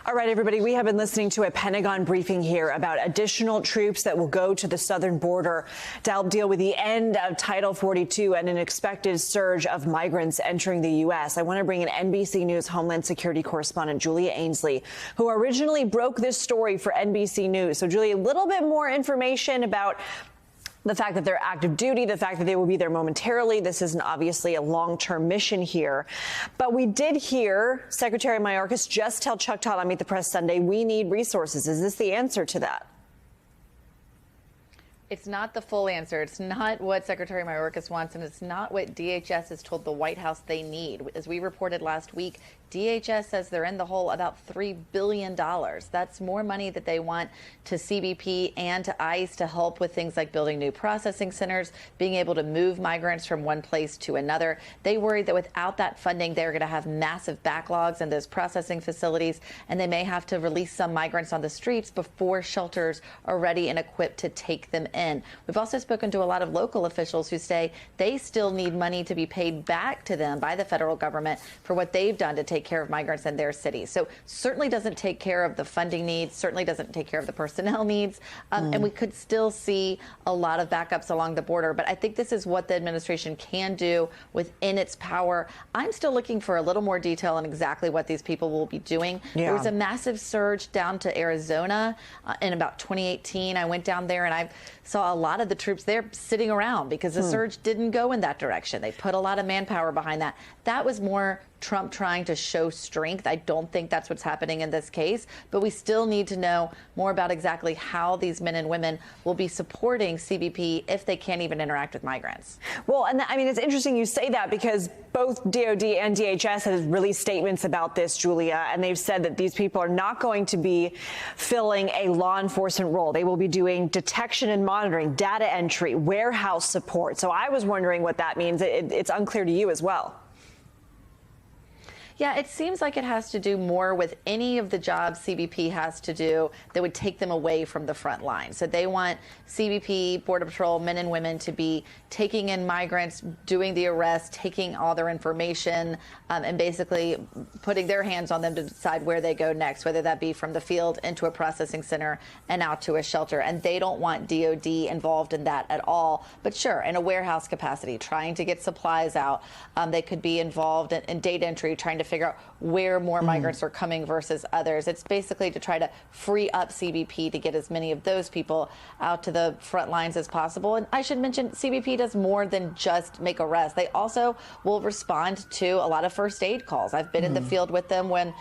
All right, everybody, we have been listening to a Pentagon briefing here about additional troops that will go to the southern border to help deal with the end of Title 42 and an expected surge of migrants entering the U.S. I want to bring in NBC News Homeland Security correspondent Julia Ainsley, who originally broke this story for NBC News. So, Julia, a little bit more information about the fact that they're active duty, the fact that they will be there momentarily. This isn't obviously a long-term mission here. But we did hear Secretary Mayorkas just tell Chuck Todd on Meet the Press Sunday, we need resources. Is this the answer to that? It's not the full answer. It's not what Secretary Mayorkas wants, and it's not what DHS has told the White House they need. As we reported last week, DHS says they're in the hole about $3 billion. That's more money that they want to CBP and to ICE to help with things like building new processing centers, being able to move migrants from one place to another. They worry that without that funding, they're going to have massive backlogs in those processing facilities, and they may have to release some migrants on the streets before shelters are ready and equipped to take them in. We've also spoken to a lot of local officials who say they still need money to be paid back to them by the federal government for what they've done to take care of migrants in their cities. So certainly doesn't take care of the funding needs, certainly doesn't take care of the personnel needs, and we could still see a lot of backups along the border. But I think this is what the administration can do within its power. I'm still looking for a little more detail on exactly what these people will be doing. Yeah. There was a massive surge down to Arizona in about 2018. I went down there and I saw a lot of the troops there sitting around because the surge didn't go in that direction. They put a lot of manpower behind that. That was more Trump trying to show strength. I don't think that's what's happening in this case, but we still need to know more about exactly how these men and women will be supporting CBP if they can't even interact with migrants. Well, and I mean, it's interesting you say that because both DOD and DHS have released statements about this, Julia, and they've said that these people are not going to be filling a law enforcement role. They will be doing detection and monitoring, data entry, warehouse support. So I was wondering what that means. It's unclear to you as well. Yeah, it seems like it has to do more with any of the jobs CBP has to do that would take them away from the front line. So they want CBP, Border Patrol, men and women to be taking in migrants, doing the arrest, taking all their information, and basically putting their hands on them to decide where they go next, whether that be from the field into a processing center and out to a shelter. And they don't want DOD involved in that at all. But sure, in a warehouse capacity, trying to get supplies out. They could be involved in data entry, trying to figure out where more migrants are coming versus others. It's basically to try to free up CBP to get as many of those people out to the front lines as possible. And I should mention, CBP does more than just make arrests. They also will respond to a lot of first aid calls. I've been in the field with them when,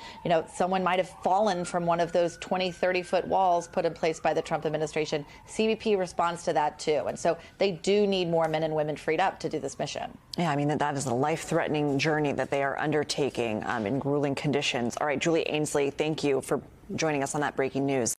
someone might have fallen from one of those 20, 30-foot walls put in place by the Trump administration. CBP responds to that, too. And so they do need more men and women freed up to do this mission. Yeah, I mean, that is a life-threatening journey that they are undertaking in grueling conditions. All right, Julie Ainsley, thank you for joining us on that breaking news.